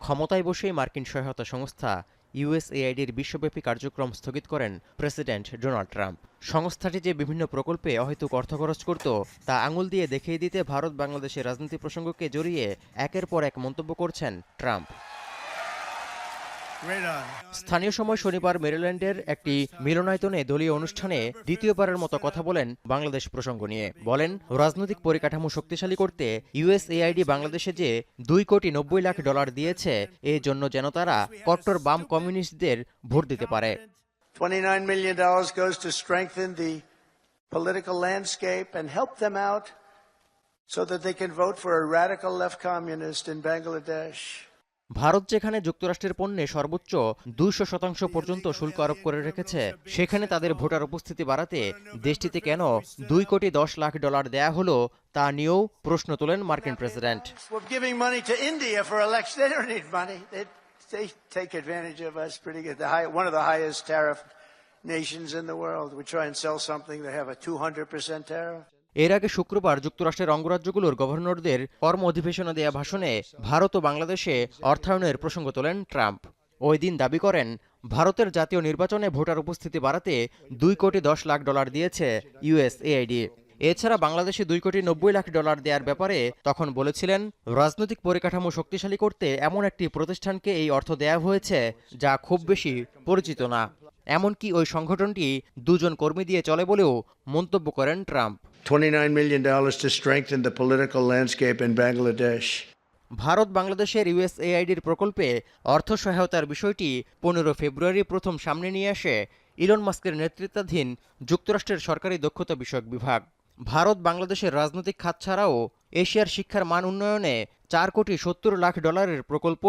ক্ষমতায় বসেই মার্কিন সহায়তা সংস্থা ইউএসএআইডির বিশ্বব্যাপী কার্যক্রম স্থগিত করেন প্রেসিডেন্ট ডোনাল্ড ট্রাম্প। সংস্থাটি যে বিভিন্ন প্রকল্পে অহেতুক অর্থ খরচ করত তা আঙুল দিয়ে দেখিয়ে দিতে ভারত বাংলাদেশের রাজনীতি প্রসঙ্গকে জড়িয়ে একের পর এক মন্তব্য করছেন ট্রাম্প। স্থানীয় সময় শনিবার মেরিল্যান্ডের একটি মিলনায়তনে দলীয় অনুষ্ঠানে দ্বিতীয়বারের মতো কথা বলেন বাংলাদেশ প্রসঙ্গ নিয়ে। বলেন, রাজনৈতিক পরিকাঠামো শক্তিশালী করতে ইউএসএআইডি বাংলাদেশে যে $2.90 কোটি দিয়েছে, এ জন্য যেন তারা কট্টর বাম কমিউনিস্টদের ভোট দিতে পারে। $29 million goes to strengthen the political landscape and help them out so that they can vote for a radical left communist in Bangladesh. Bharat যেখানে যুক্তরাষ্ট্রের পণ্যে সর্বোচ্চ 200% পর্যন্ত শুল্ক আরোপ করে রেখেছে, সেখানে তাদের ভোটার উপস্থিতি বাড়াতে দেশটিতে কেন $2.10 কোটি দেয়া হলো তা নিয়েও প্রশ্ন তোলেন মার্কিন president. They take advantage of us pretty good. One of the highest tariff nations in the world. We try and sell something, they have a 200% tariff. এর আগে শুক্রবার যুক্তরাষ্ট্রের অঙ্গরাজ্যগুলোর গভর্নরদের কর্ম অধিবেশনে দেয়া ভাষণে ভারত ও বাংলাদেশে অর্থায়নের প্রসঙ্গ তোলেন ট্রাম্প। ওই দিন দাবি করেন, ভারতের জাতীয় নির্বাচনে ভোটার উপস্থিতি বাড়াতে $2.10 কোটি দিয়েছে ইউএসএআইডি। এছাড়া বাংলাদেশে $2.90 কোটি দেওয়ার ব্যাপারে তখন বলেছিলেন, রাজনৈতিক পরিকাঠামো শক্তিশালী করতে এমন একটি প্রতিষ্ঠানকে এই অর্থ দেয়া হয়েছে যা খুব বেশি পরিচিত না। এমনকি ওই সংগঠনটি 2 জন কর্মী দিয়ে চলে বলেও মন্তব্য করেন Trump. $29 million to strengthen the political landscape in Bangladesh. Bharat বাংলাদেশের ইউএসএআইডির প্রকল্পে অর্থ সহায়তার বিষয়টি 15 ফেব্রুয়ারি প্রথম সামনে নিয়ে আসে ইলন মাস্কের নেতৃত্বাধীন যুক্তরাষ্ট্রের সরকারি দক্ষতা বিষয়ক বিভাগ। ভারত বাংলাদেশের রাজনৈতিক খাত ছাড়াও এশিয়ার শিক্ষার মান উন্নয়নে $4.70 কোটি প্রকল্প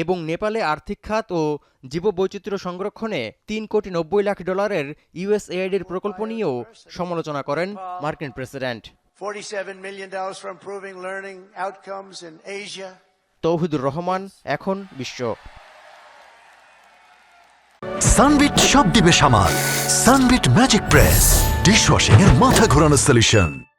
এবং নেপালে আর্থিক খাত ও জীববৈচিত্র্য সংরক্ষণে $3.90 কোটি ইউএসএআইডির প্রকল্প নিয়েও সমালোচনা করেন মার্কিন president. $47 million for improving learning outcomes in Asia. Touhidur Rahman, এখন বিশ্ব। সানবিট সব দিবে সামাল। সানবিট ম্যাজিক প্রেস ডিশওয়াশিং এর মাথা ঘোরানো সলিউশন।